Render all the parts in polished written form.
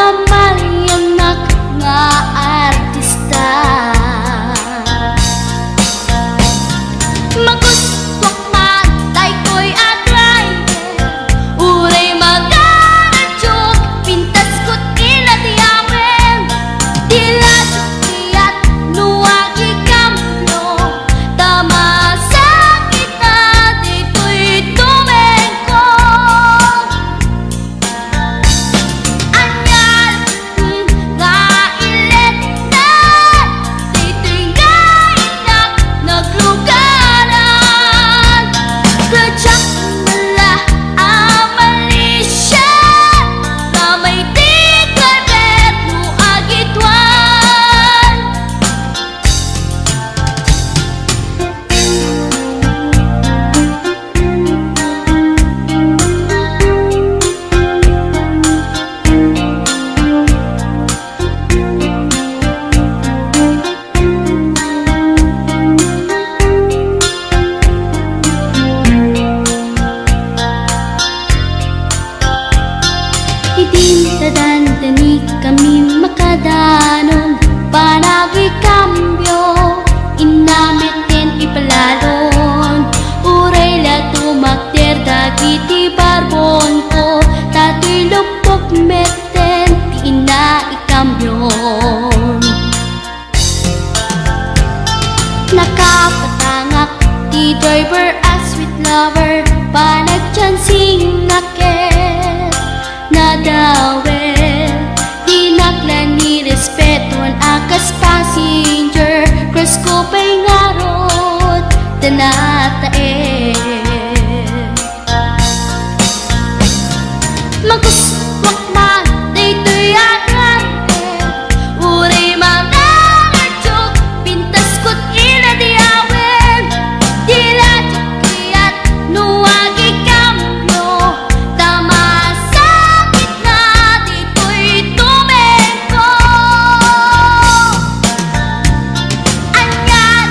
kamayanak nga artista. Magustok matay ko'y atrayer, uray magaradyok, pintas ko't inatiyawen. Tila sukiyat nuwagi kamlo, tama sa kita dito'y tumengko. Anyal nga ilet na, dito'y nga inak naglugaran. Kadyak mala amalisya, kamay di kalbet mo agitwan. Idintadandani kami makadanon, panagi kambyo, inamitin ipalalon. Uray la tumakder dagiti barbon ko, tato'y lupok meten, di ina ikambyon. Nakapatangak di driver as sweet lover, panagchansing nakit nadawel. Di naklan ni respetuan akas passenger, cross ko pa'y ngarot tanatae. Maguswak man dito'y atrante, uray magaradyok, pintas ko't inadiyawen. Tila sukiyat nuwagi kamlo, tama sa gitna dito'y tumengko. Anyal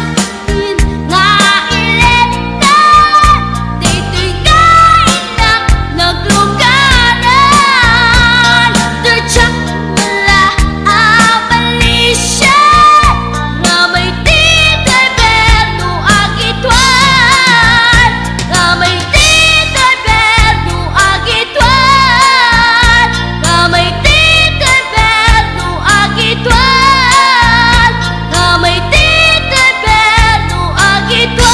nga ilet na, dito'y nga inak naglugaran. Kadyak mala amalisya, kamay di kalbet mo agitwan. Kamay di kalbet mo agitwan. Kamay di kalbet mo agitwan. Kamay di kalbet mo agitwan.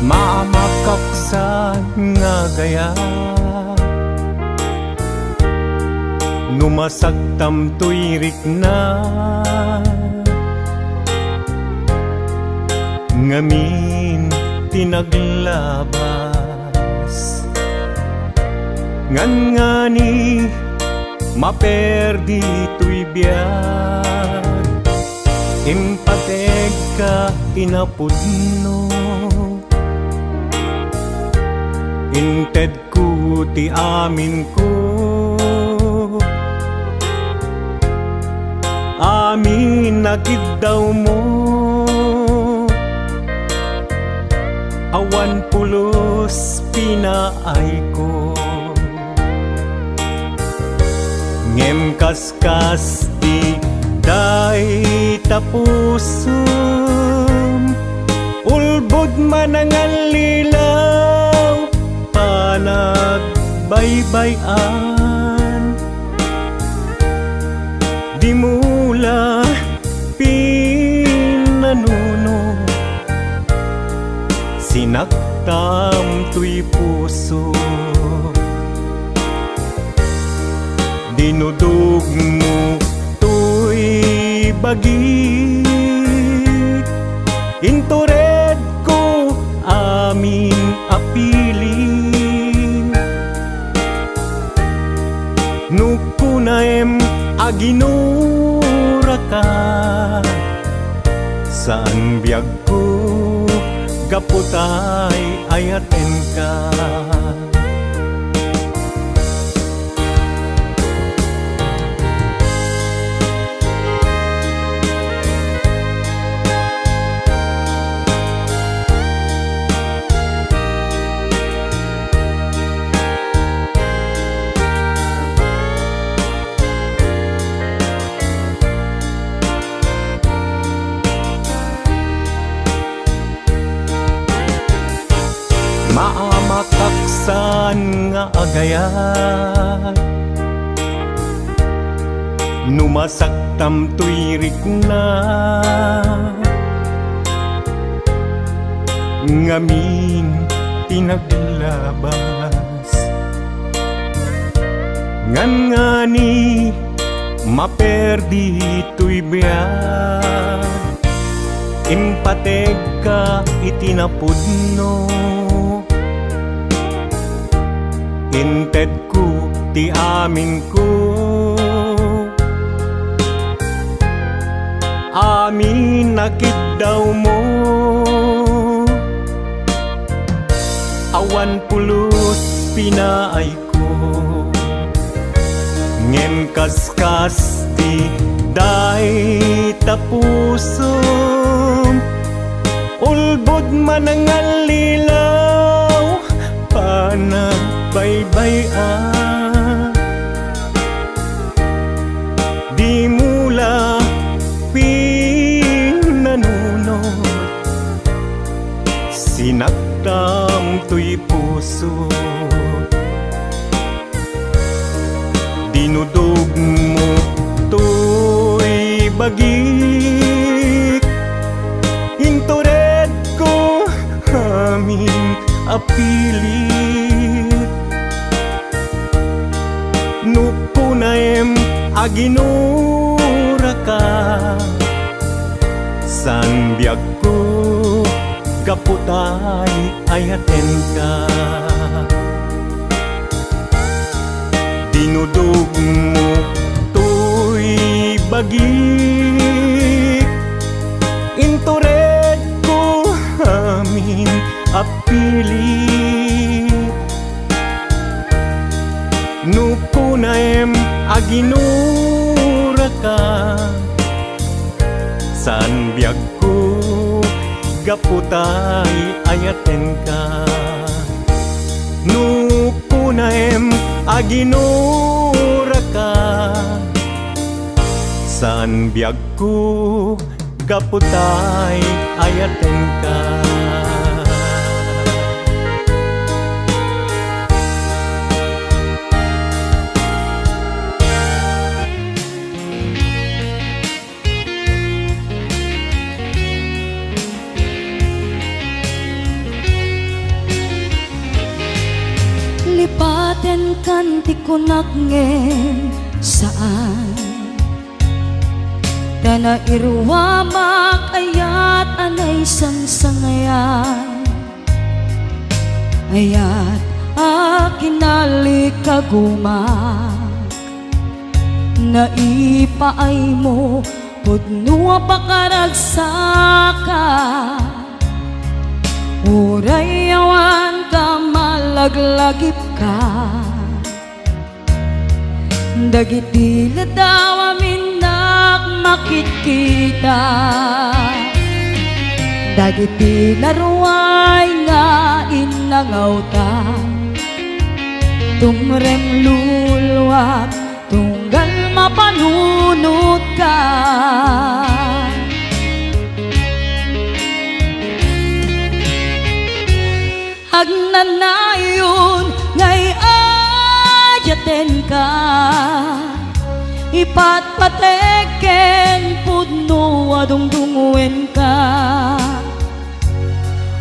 Maamakaksan nga gaya, numasagtam tuyrik na, ngamin tinaglabas. Ngan nga ni maperdi tuy biyag, impateg ka inapudno. Inted ko ti amin ko, amin nakid daw mo. Awan pulos pinaay ko, ngem kaskas di day tapusum. Ulbod man ang lilaw, panagbaybayan. Di mula pinanuno, sinaktam tuy puso. Dinudog mo tuy bagik, intured ko amin apili. Nukunaem aginura ka, saan biyag ko gaputay ayaten ka. San nga agayat Numasaktam tuirik na Ngamin tinaglabas Ngan nga ni maperdi tuy biyag Impateg ka itinapudno Inted ko ti amin ko Amin nakit daw mo Awan pulos pinaay ko Ngem kaskas di day tapusom Ulbod man ang alilaw Panagbaybayan Di mula pinanunod Sinaktam to'y puso Dinudog mo to'y bagik Intured ko aming apilit Nupunaem aginura ka San biyag ko gaputay ayaten ka Dinudog mo to'y bagik Intured ko amin apilit Nupunaem aginura ka San biyag ko gaputay ayaten ka Nupunaem aginura ka San biyag ko gaputay ayaten ka Lipaten kan ti kunak ngen saan Dana irwamak ayat anay sangsangayan Ayat akinali kagumak Naipaay mo pudnua pakaragsaka Uray awan ka malaglagip ka Dagiti ladaw aminak makikita Dagiti laruay nga inangaw ta Tumrem luluwak tunggal mapanunod ka Agnanayon ngay ayaten ka Ipatpateken pudno adungdunguen ka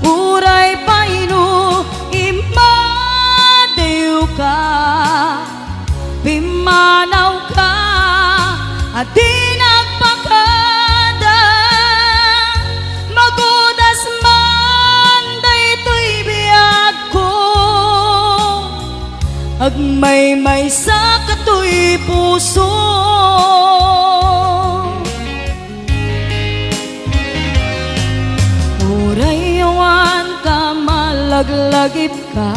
Uray paino imadew ka Pimanaw ka at di nagpakada Magudas man daytoy biyag ko Agmay-may sa katoy puso Uray awan ka malaglagip ka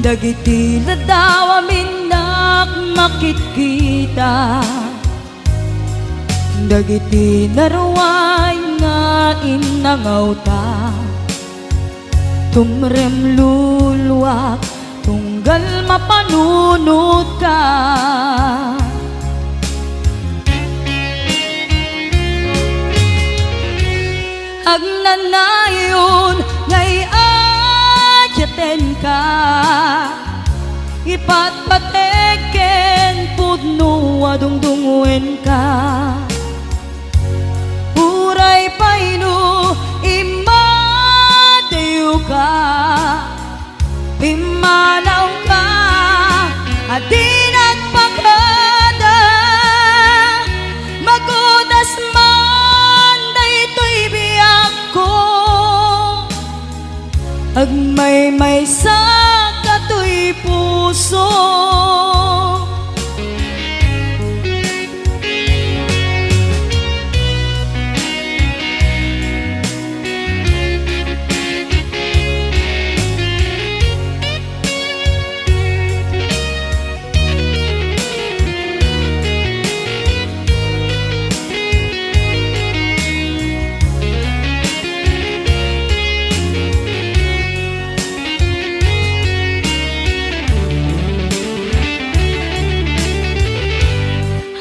Dagiti ladaw aminak makikita Dagiti naruay nga inangaw ta Tumrem luluwak tunggal mapanunod ka Agnanayon ngay ayaten ipatpateken pudno adungdunguen ka uray paino imadayo ka imanaw ka adi nagpakada magudas man daytoy biyak ko agmay-may sa katoy puso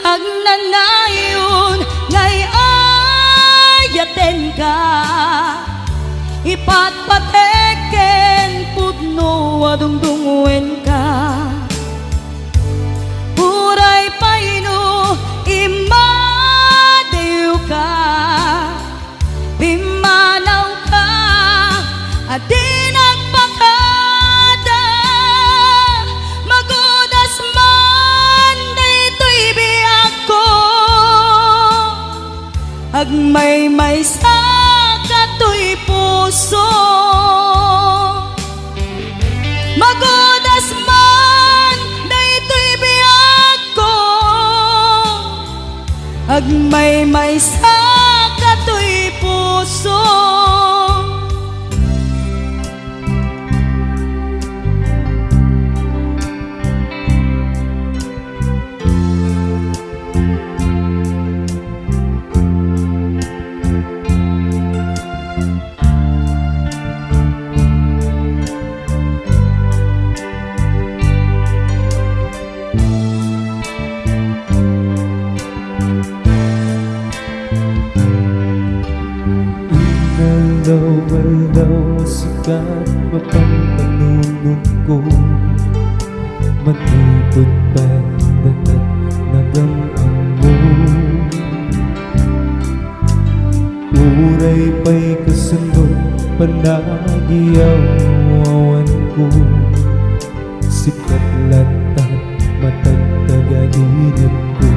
agnanayon ngay ayaten ka ipatpateken pudno adungdunguen ka uray paino imadayo ka imanaw ka adi nagpakada magudas man daytoy biyak ko agmay-may sa katoy puso magudas man daytoy biyak ko agmay-may sa katoy puso Walaw sikat matang panunod ko matipod pa datat nagamang mo uray pa'y kasundot panagiyaw awan ko sikat latat matagtagalinan ko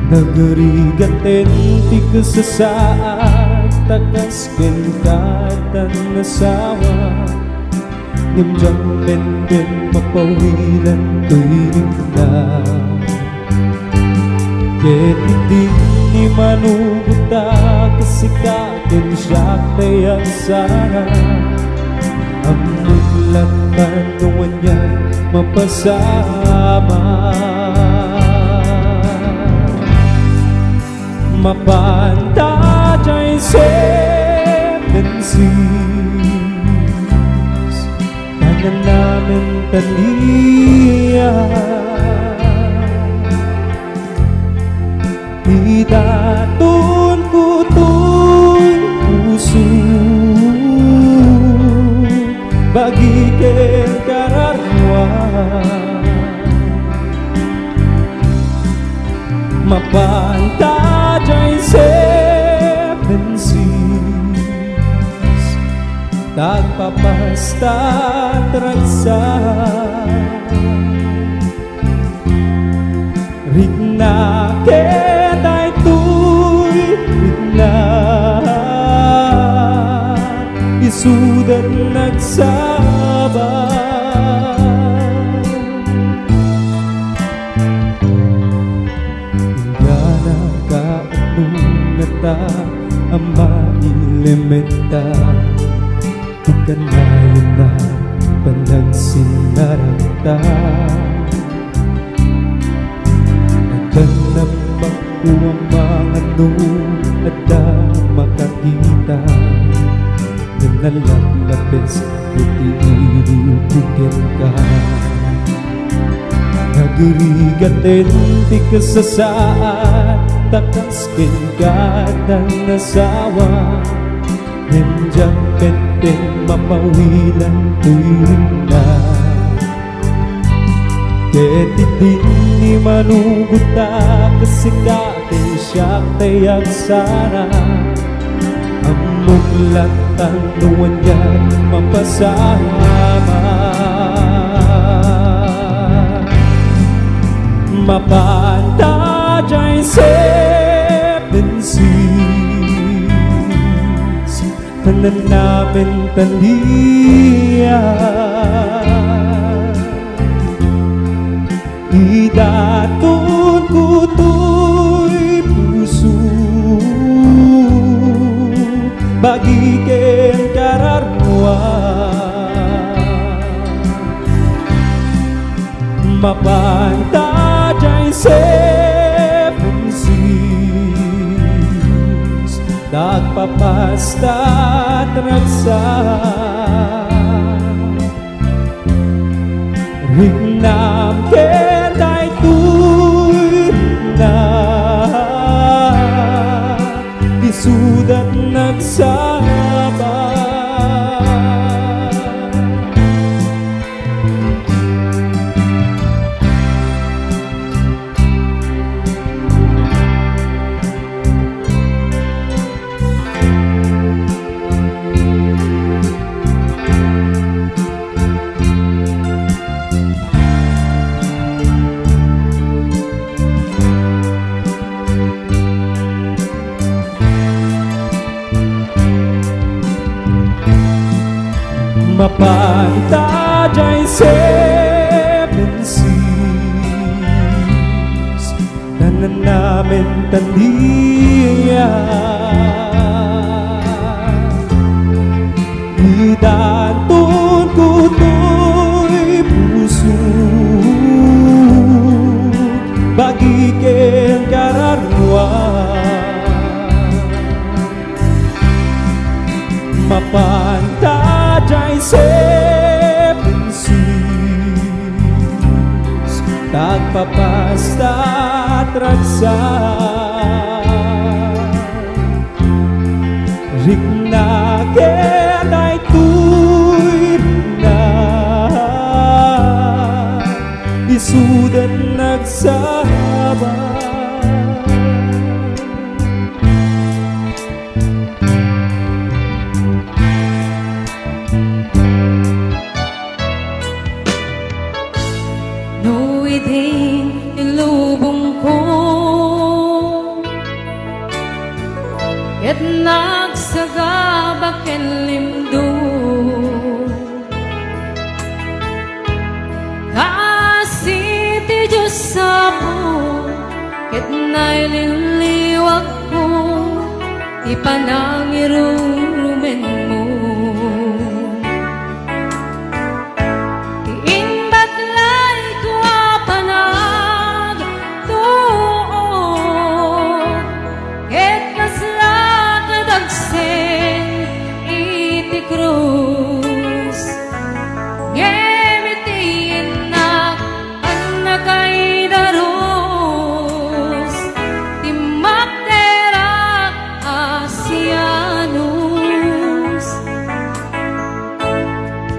nagarigaten ti kasasaad takas kentatan nasawa Ngimjang benden mapawilan tuwing na Ket hindi ni manubuta kasikatin siya kaya sana Ang mutlat manuwan niya mapasama Mapanta jay seven seas Tangan namin taliya Itatun ko to'y puso Bagikin kararwa Mapanta jay seven seas Tagpapasta tragsa Rigna ketay tuy Rigna Isudan nagsabay Ama ilementa Ikanayon na panagsinarata Naghanap ako ang mga at makakita Na nalaglapis Puti-ilubukin ka Nagirigatin di kasasaad Takas kengkatang nasawa Nandiyan penteng mapawilan tuwing na Ket idin ni manuguta kasikatin siya tayag sana ang muklatan nuwan yan mapasama mapanta dyan seven seas tanan namin taniya idaton ko to'y puso bagiken kararwa mapanta dyan seven seas nagpapasta at ragsa Rignam kenay tuy na isudat nagsaba mapanta dyan seven seas tanan namin taniya idaton ko to'y puso bagiken kararwa mapanta dyan seven seas tagpapasta at ragsa Rigna kenay tuy na isudat nagsaba Nuwidin ilubong ko Ket nagsagabak ken limdo Kasiti Diyos sa po Ket naililiwag ko Ipanangirurumen mo Cruz Ngemitiin na Anakay daros Timak terak Asianus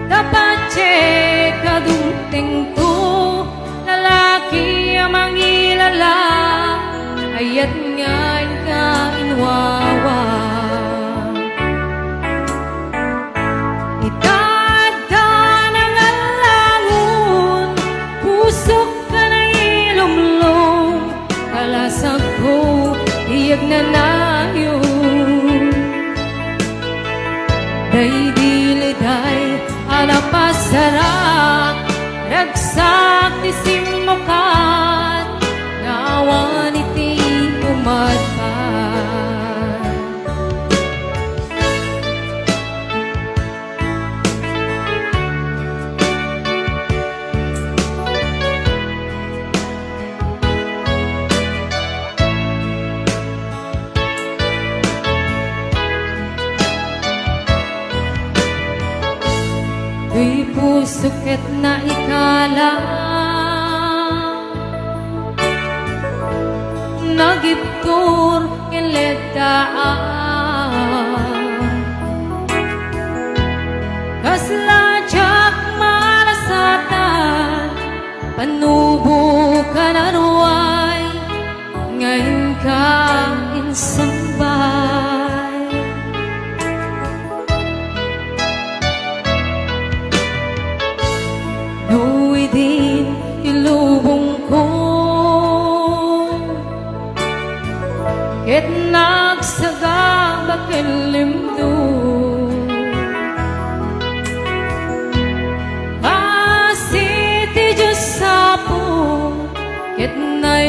Dapat kadungting to Lalaki ang mangilala Ayat nga'y kainwawa Iyag na nayon Day diliday alapasarak Ragsak ti simukat Nawan iti umadpan Tuy pusukit na ikala Nagiptur kiledaan Kasladyak marasatan Panu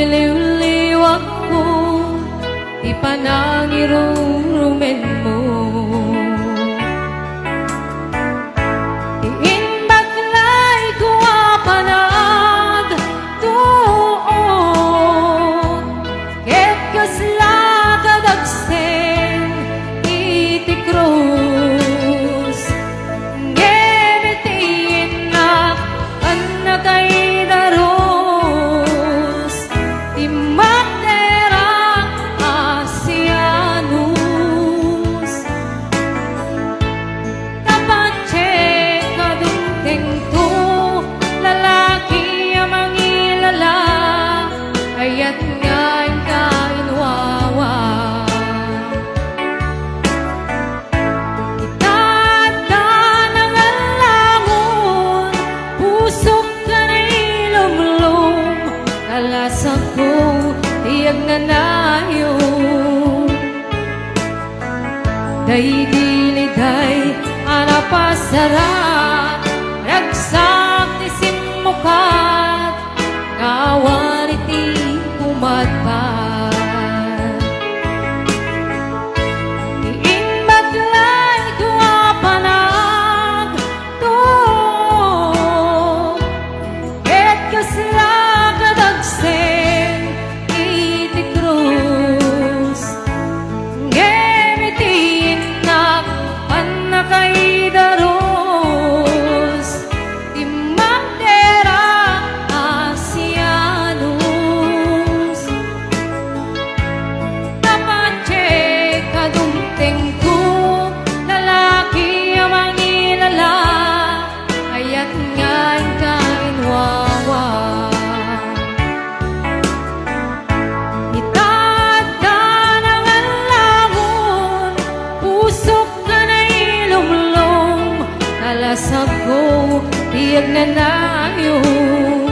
liliw-liw ako, ipanangirurumen mo. Iinbaglay ko apanag tuon, ket kasla kadagsen iti krus. Ngemitiin na anagay daros, imatera asianus. Kapatse kadungteng to, lalaki amang ilala, ayat nga inkainwawa. Itata ng alangon, pusok ka na ilumlum, kalasak ko, tiyag na nayon. Daydiliday, anapasarat, ragsak ti simukat, ngawan iti umatpat. Iinbaglay ko apanag to, ket kasla kadagsen iti krus. Ngemitiin na panakay daros, imatera asianus. Kapatse kadungteng ko, lalaki amang ilala, ayat nga inkainwawa. Itata ng alangon, pusok ka na ilumlum, kalasag ko, tiyag na nayon.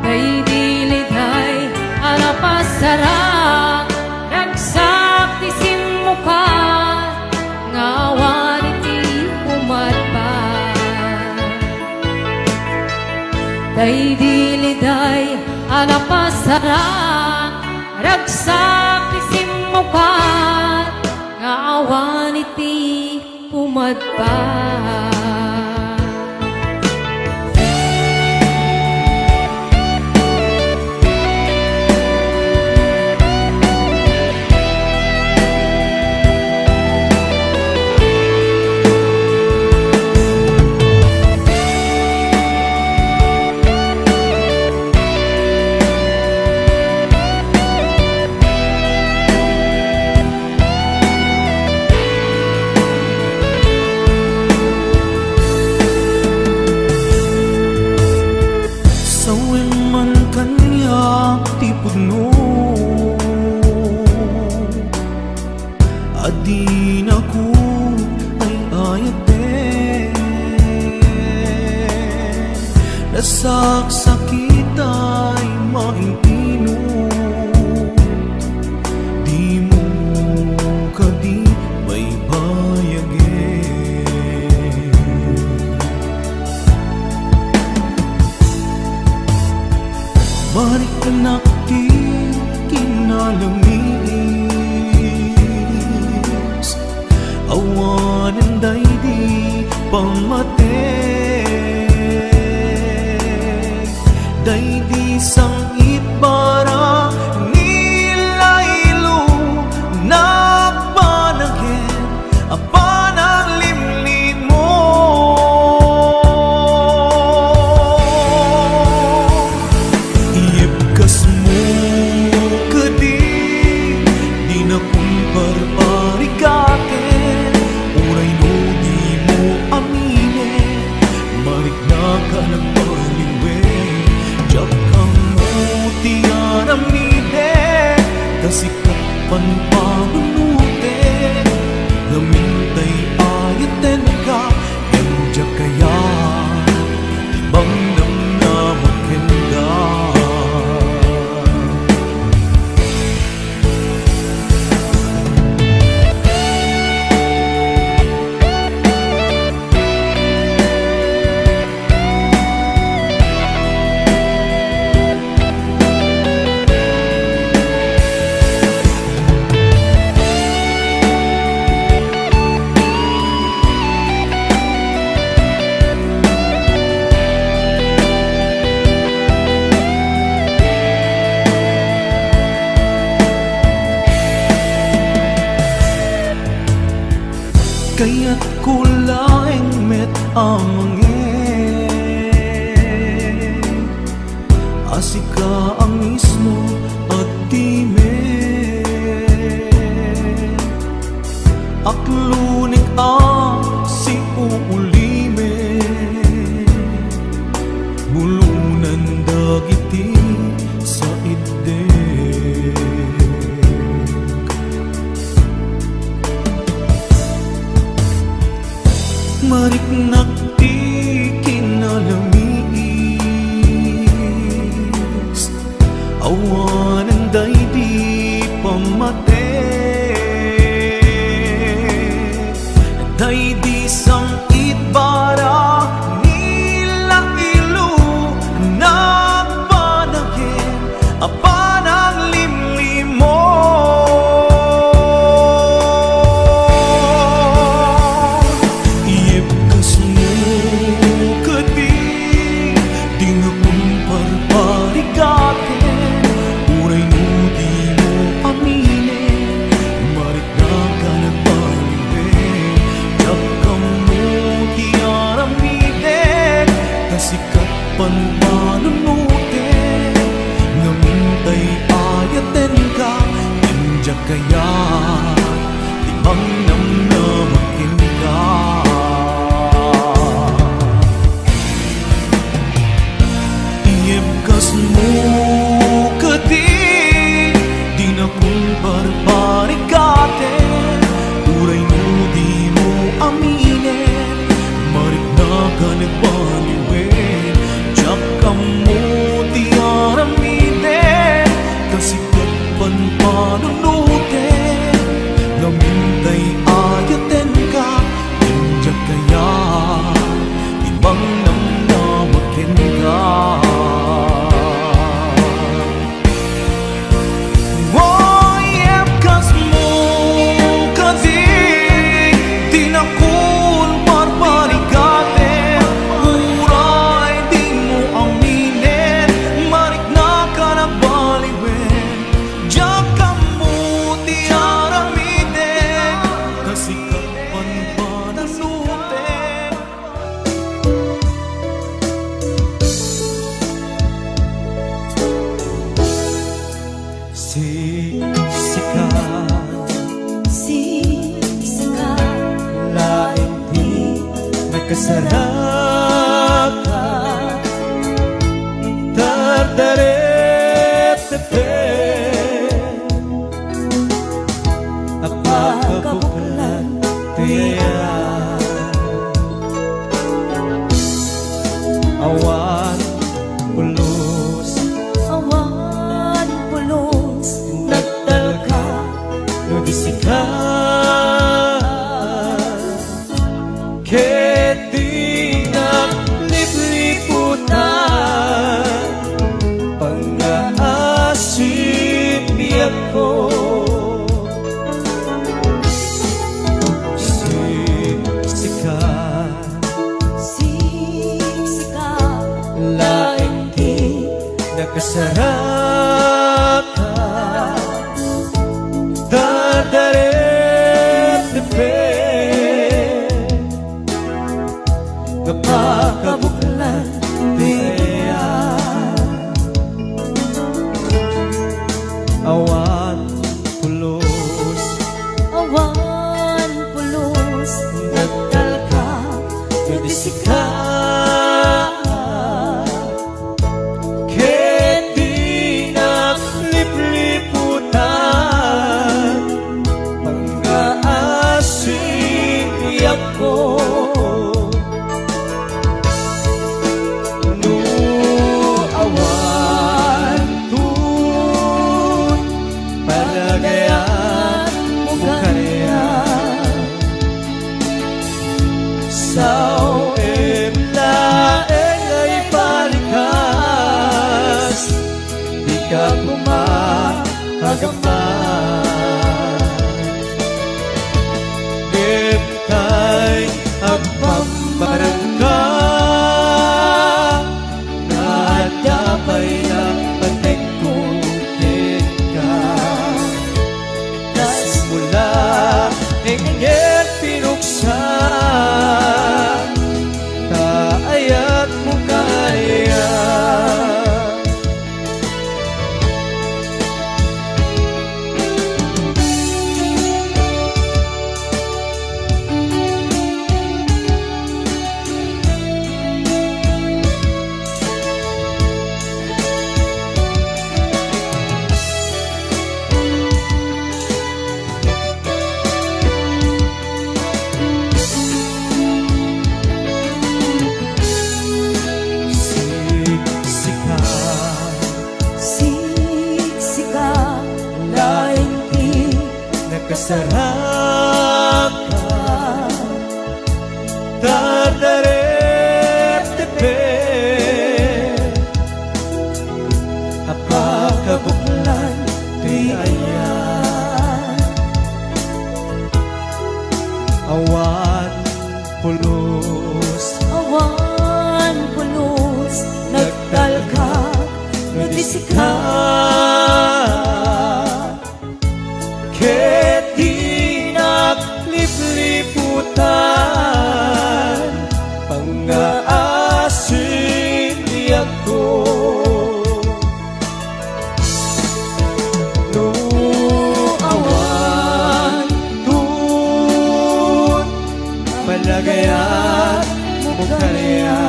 Daydiliday, anapasarak, ragsak ti simukat, ngawan iti umatpat. Daydiliday, anapasarak, ragsak ti simukat, ngawan iti umatpat. Sawen man kanya ti pudno, adi na ko ay ayate. Nasaksakit ay maintino, di mo kadi may bayage. Balik anak ti kinalamis, awanan day di pamate. Day di sangit para nilaylo, nakpanagin apan ang limlim mo. Iibkas mo kadi, di na kung parparikakin, uray no di amangin asika ang mismo at time aklunik si uulime bulunan dagiti sa idde mariknak ti kinalamis awanan day di pamate day di sangit para nila ilu nagpanagin apanang limlimo kaya timang nam na makinka iibkas mo kadi di na kung barbarikate uray mo di mo aminin marik na ka nagbaliwin tiyak ka mo di araminin kasi katpan panunutin namunday ayaten ka Indya kaya ibang namnamakin ka Iyebkas mo kasi di na kun barbarikatin uray di mo aminin marik na ka nagbaliwin diyak ka mo di aramiden kasi katpan pananutin Sikat lain di nagkasarap ka tardaret-tepet apakabuklan tiya awan pulos awan pulos nagdalka nabisika keti naglipliputan pang-aasip biyak ko sikat laing di nakasarap ka dadaret-tepet napakabuklan tiya awan pulos nagdalka nabisika keti naglipliputan pang-aasip biyak ko no awan tun palagayan mo kaya sao em laeng ay palikas di ka pumahagaman Dip kay agpambarang ka nadapay na patikukit ka kas mula ingin pinuksan Dardarep tepe Apakabuklan di ayan Awan pulos Awan pulos, nagtalkak, Nagdisikat Ket di naglipliputan Pangaasin niya ko No awan tun Malagayan mo kaya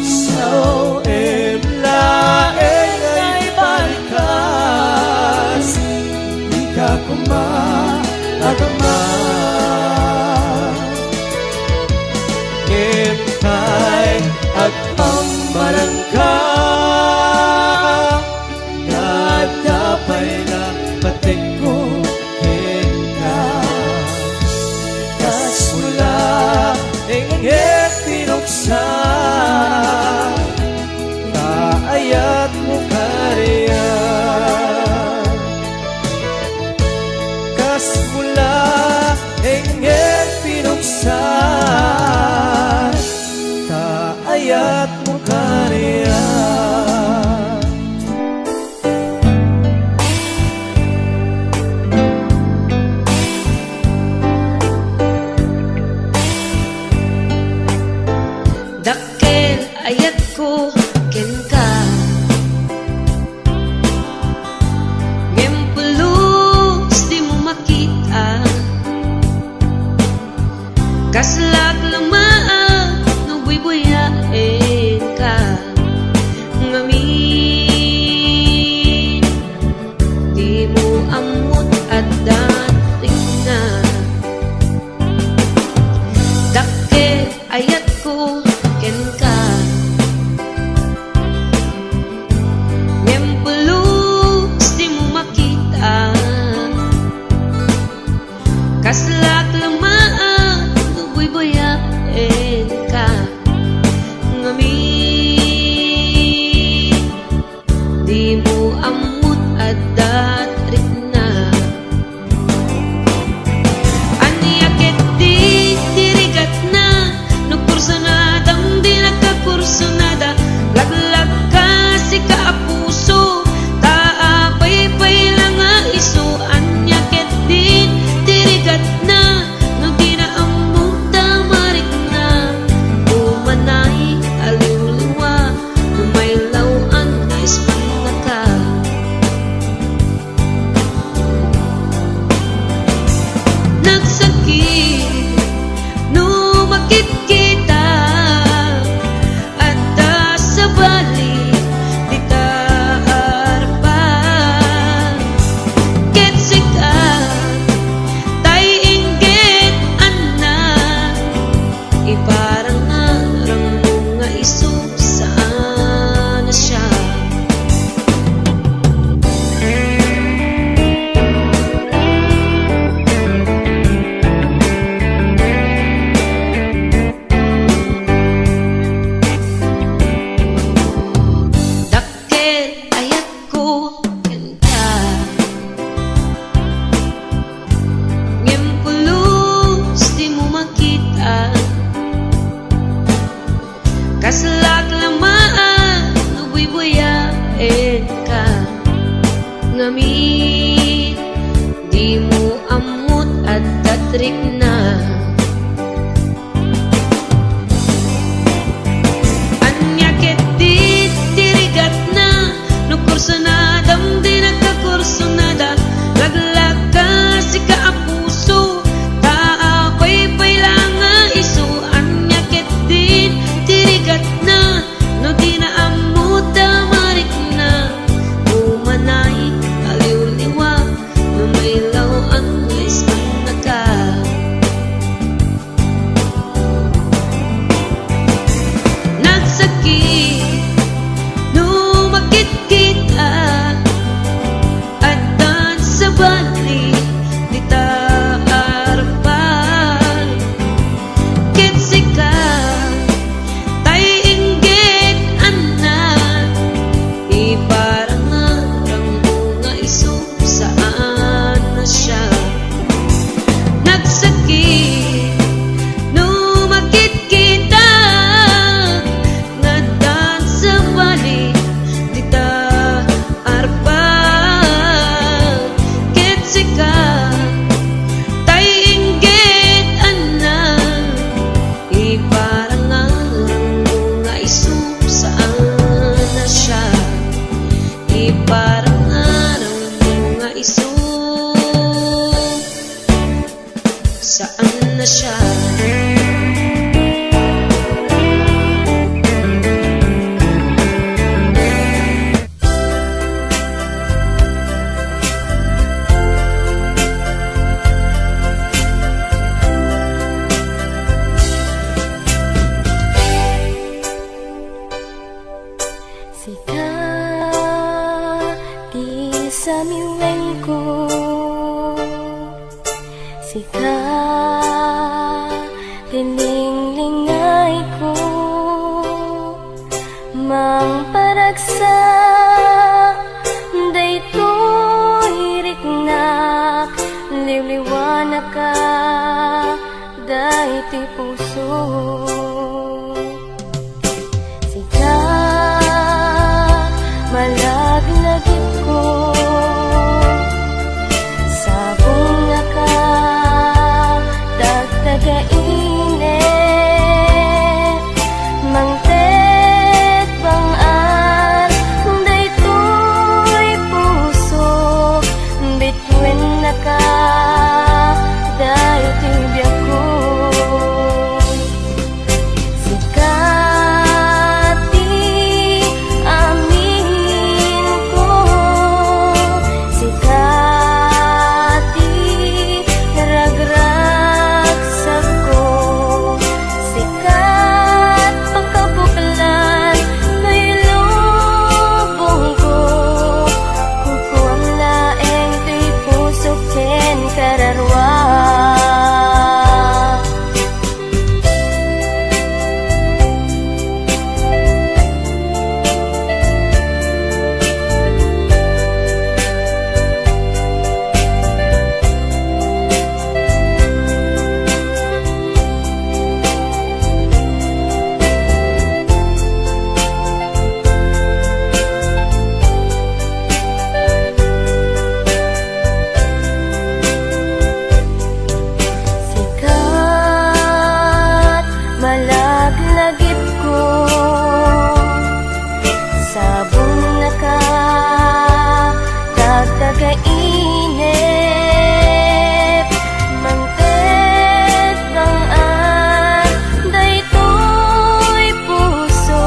Sao laeng ay balikas Di ka kumaagama Ngintay at pambarang ka Nadapay na patik ko kita Kas mula ingit pinuksan Ayat mo karya Kas mula ingin pinuksan Ta ayat mo karya Dakkel ayat ko ken ka Ngempulus di mo makita Kaslag lamaan no buy-buyain ka Ngamin di mo amot at dating na Dakkel ayat ko ken ka Ngempulus di mo makita Kaslag lamaan no buy-buyain ka Ngamin di mo amot at datrit na Aniakit di dirigat na no kursunadang di nagkakursunada Laglag ka si kaapuso Taapay-pay lang nga iso Anyakit din dirigat na no di na among tamarik na Umanay aliw-liwa Umaylaw ang ispan na ka Nagsakit no makikita At sa balik di ta harapan Ket sikat tay inggit anak Iparang arang mo nga iso saan na siya Dakkel ayat ko ken ka Ngempulus di mo makita Kaslag lamaan no buy-buyain ka Ngamin di mo amot at datrik na Anyakit di dirigat na no kursunadang di nagkakursunada Laglag ka si kaapuso Taapay-pay lang nga iso Anyakit din dirigat na no di na amot tamarik na Umanay aliw-liwa Numaylaw ang ispan na ka iti puso. Sika malaglagip ko, sabong naka dagdagainit, mangted bangan daytoy puso, bituin naka dayti biyak ko. Sikati amin ko, sikati ragragsak ko, sikat pagkabuklan kay lubong ko, kukuang laeng tuy puso ken kararwa. Sikat malaglagip ko, sabong naka dagdagainit, mangted bangan daytoy puso,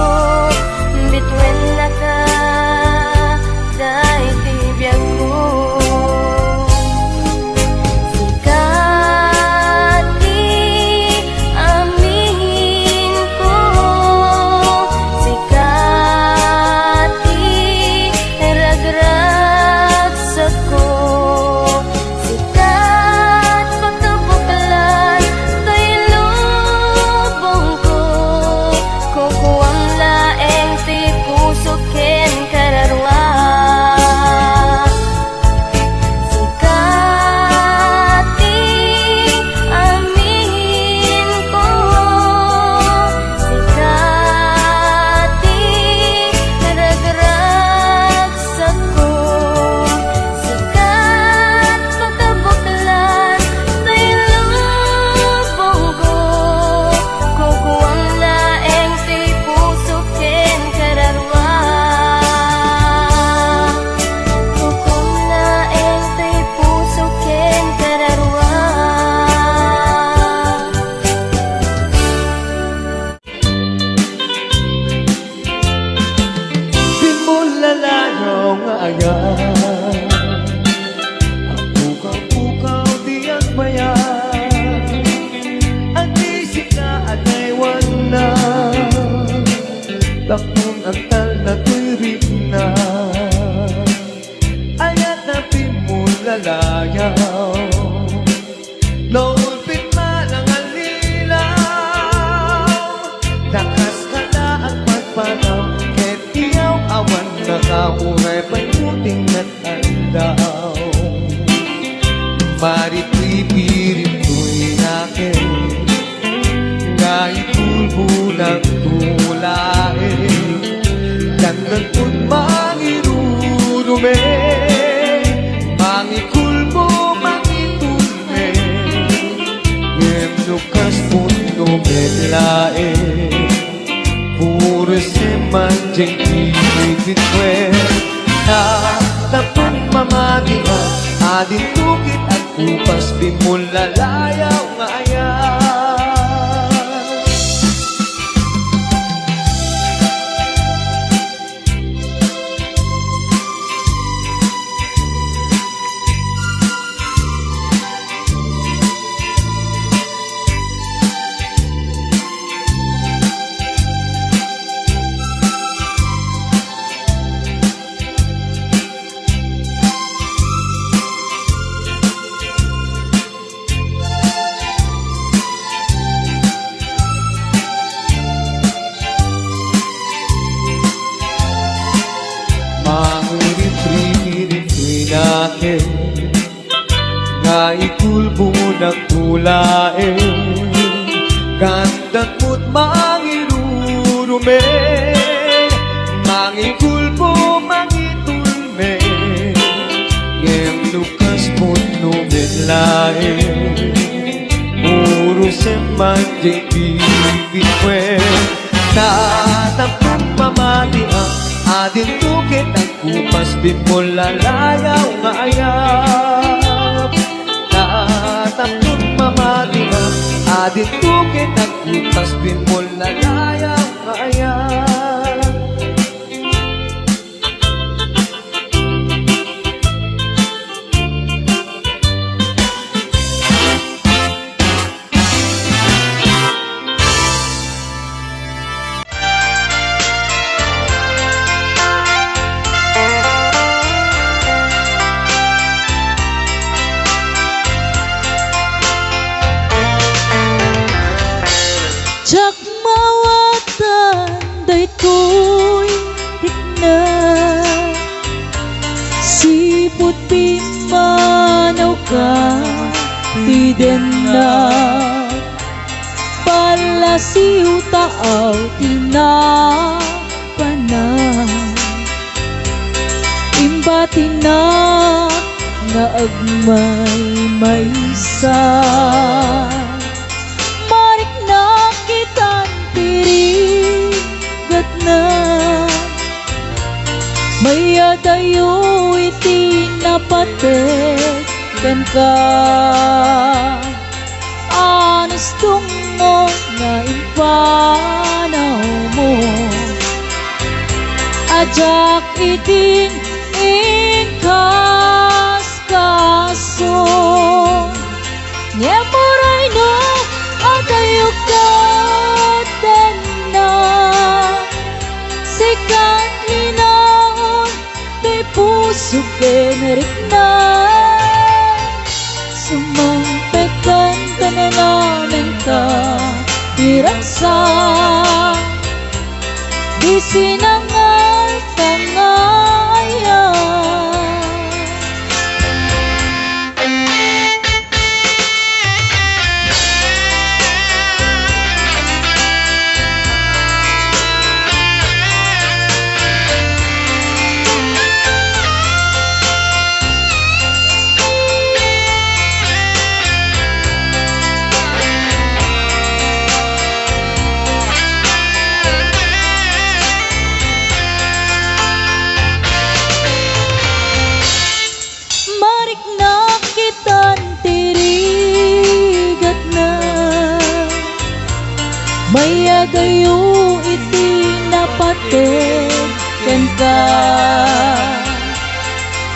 bituin naka dayti biyak ko. Sikati amin ko, sikati ragragsak ko, sikat pagkabuklan kay lubong ko, kukuang laeng ti puso ken kararwa. Sikati amin ko, sikati ragragsak ko, sikat pagkabuklan kay lubong ko, kukuang laeng ti puso ken kararwa. Kukuang laeng ti puso ken kararwa. Di mo lalayaw nga ayan, ang pukaw-pukaw di ang bayan, ang isip na anaywan na, takong antal na tuwirip na, ayat na di mo lalayaw, naulpit man ang alilaw, takas ka na ang magpanaw, ket iyaw awan nakauray pa'y puting at andaw. Marito'y pirito'y nakin, nga itulbo ng tulae, dandan ko't mangirurume, mangikulbo, mangitume, ngenukas mundo medlae, puro seman jengkibitwe, na tapong mamadiha, adin tukit at upas di mo lalayaw nga ayan. Nga ikulbo ng tulae, Gandang mo't mangirurume, mangigulpo, mangitulme, ngem lukas mo't numenlae, puro semanje bibigwe. Tatapong mamati ang ading tukit ang kupas bimol lalayaw nga ayap. Tatapong mamati ang ading tukit ang kupas bimol lalayaw nga ayap. Jak mawatan daytoy tikna siput pimanaw ka tiden na palasiw taaw tinapanan imbatin na nga agmay maysa maya tayo itinapatek kan ka anas tungo nga impanaw mo ajak iting ingkas kaso nyamuray no atayo ka na sikat linaon di puso generik na sumampekan ka na namin ka iraksa di sinangal tangayan. Maya kayo itinapatek kan ka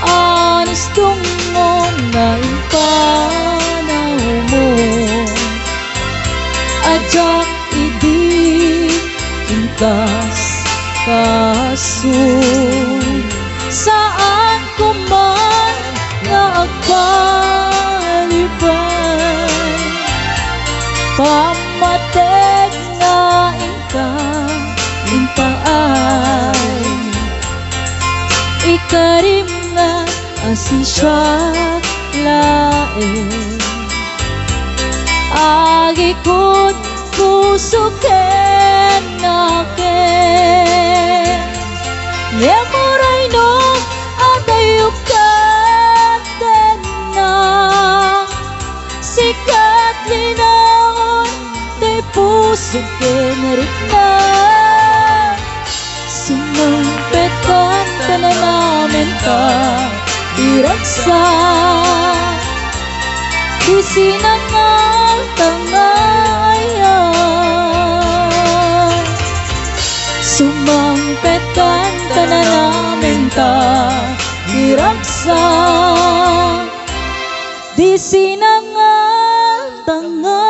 anas tungo nga impanaw mo ajak idi ingkas kaso saan ko man nga agpalibay pamatek nga ingka impaay ikarim nga asisya laeng agikot puso ken naken nyamuray no atayo ka na sikat linaon di puso generik na sumampekan ka na namin ka iraksa di sinangal tangayan sumampekan ka na namin ka iraksa di sinangal tangayan.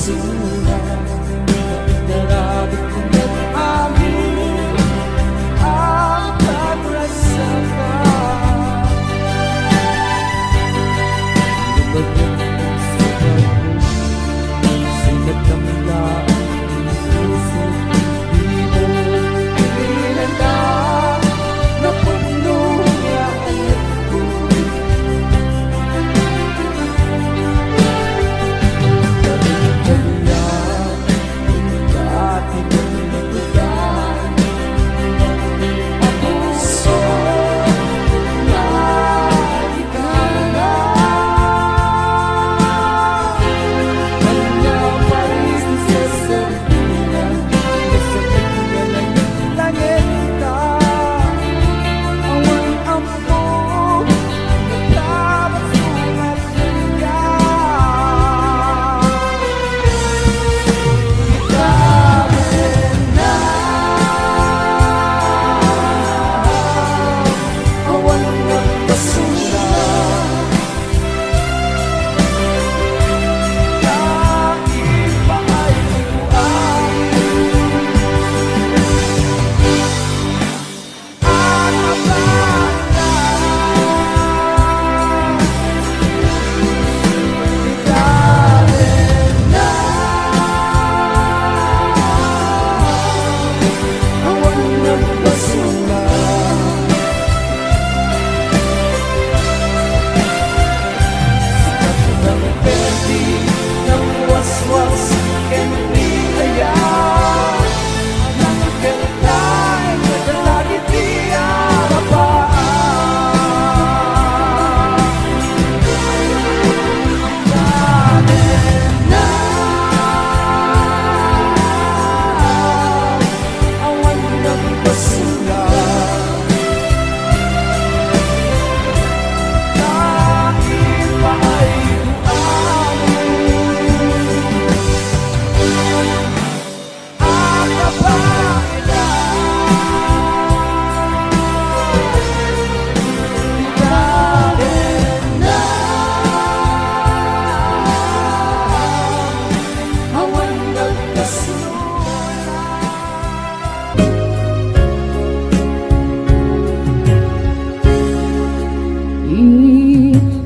basura Narabot ko nag-amin ang pag-rasakan Lumagyan ang sabat mo Sigat ng laang puso Di mo pinilanda na puno niya ulit ko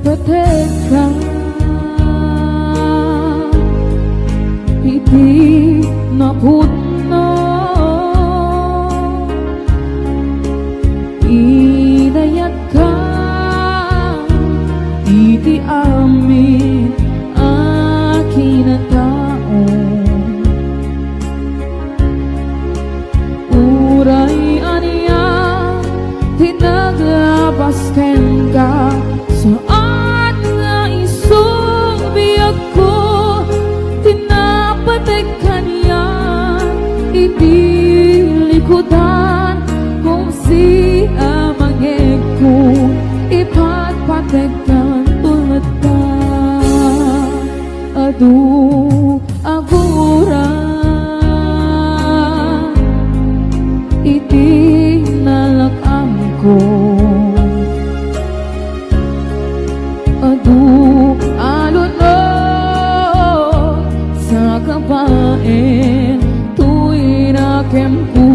Ipateka Iti naputno Idayat ka Iti amin akin na tao Uray aniya Tinaglabasken ka Saan nga isubiyag ko Tinapatek ka niya Itilikutan Kung si amangeg ko Ipatpatek ka tulad ka Adu aguran Iti nalakam ko Adu alunod sa kabaen tuwi na kempu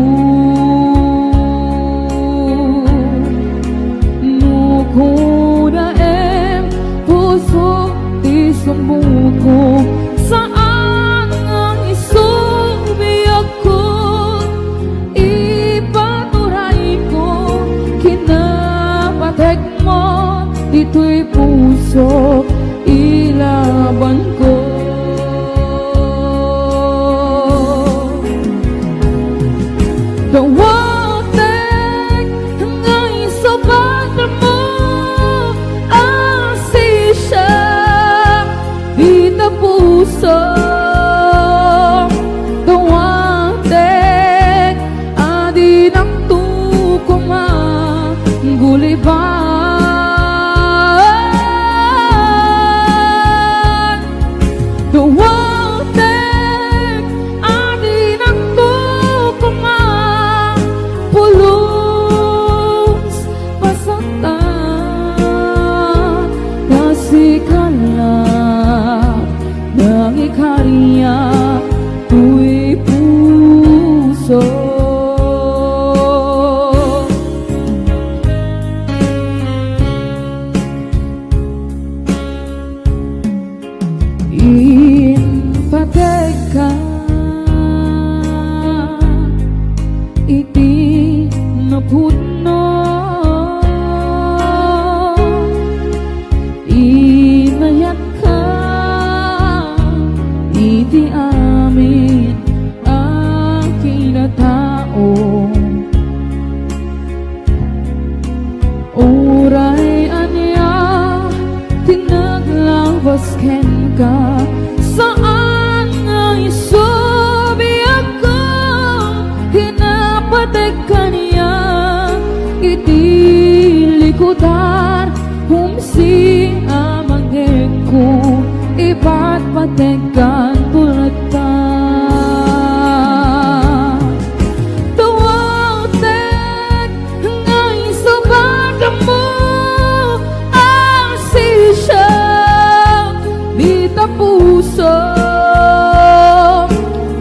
Nukuda puso ti sumuko Saan ang isubiyag ko Ipaturay ko Kinapatek mo Dito'y puso ilaban ko Dawatek nga isabat mo Asisya Dita puso Dawatek adi ng tukuma Guliban Dawatek adi ng tukuma Pulos pasaktan Kasi kalap ng ikarya tuy puso. Pateka iti napudno inayat ka iti amin ang kinatao. Uray anya tinaglawas ken ka saan nga isubiyak ko hinapatekan niya iti likutan humsi amangge ko iba't patekan tulad ta. Tuwang tek nga isubagan mo ang sisya puso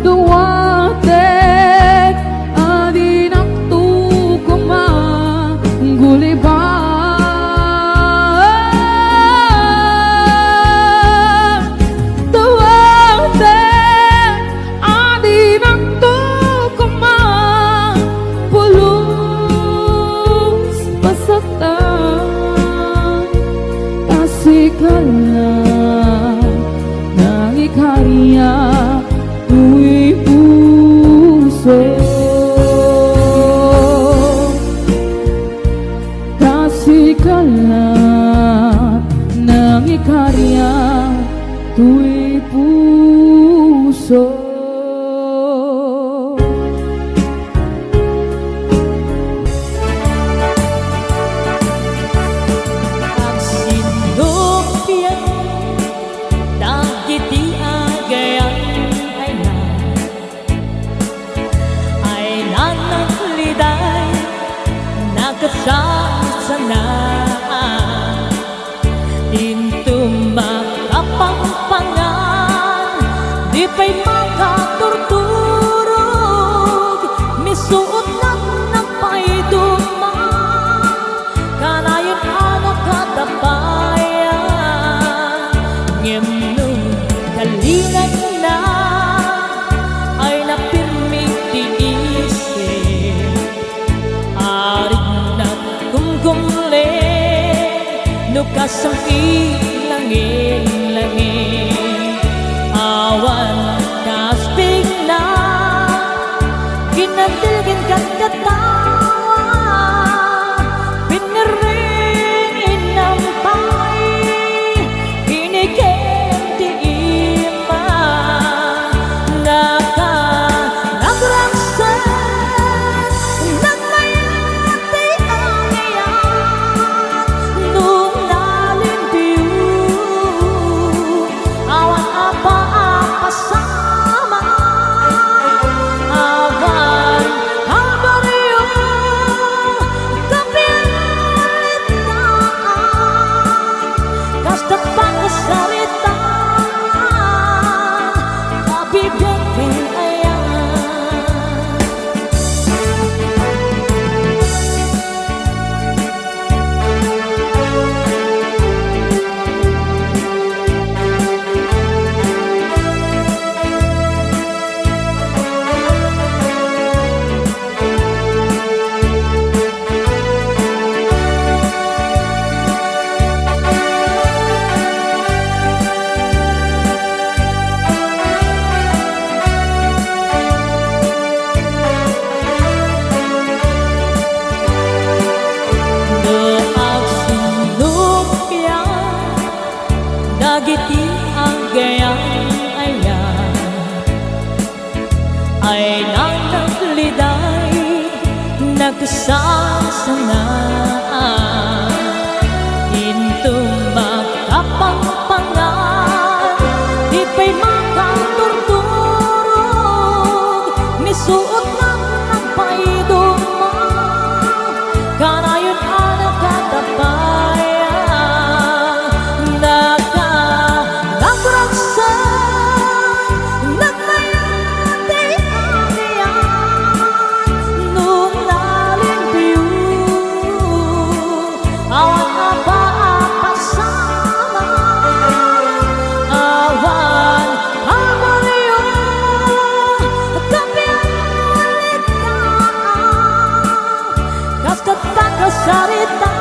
duwatek adi naktukuma guliban duwatek adi naktukuma pulus pasaktan kasikala ikarya tuy puso. Kasih kalat ng ikarya tuy puso. Sana into makapangpangan di pa'y makaturturog misuot lang ng paiduman kanayon anak katapayan ngimnong kalinag na ay napirmi tiisin arit na kumkumle nukasang ilangin-langin awan kaspig na ginantilgin kan katawa pinering inampay kinikim di ima nagrangsan nagmayati ang iyan nung nalimpiw awan apa-apa sama awan kalbaryo kapilit daan kasta pangasaritaan kabibigin ayan. Doag sinupya dagiti ang gayang ayan ay nanagliday nagsasanaan into makapangpangan di pa'y makaturturog misuot lang ng paiduman kanayon anak katapayan nagragsan kasarita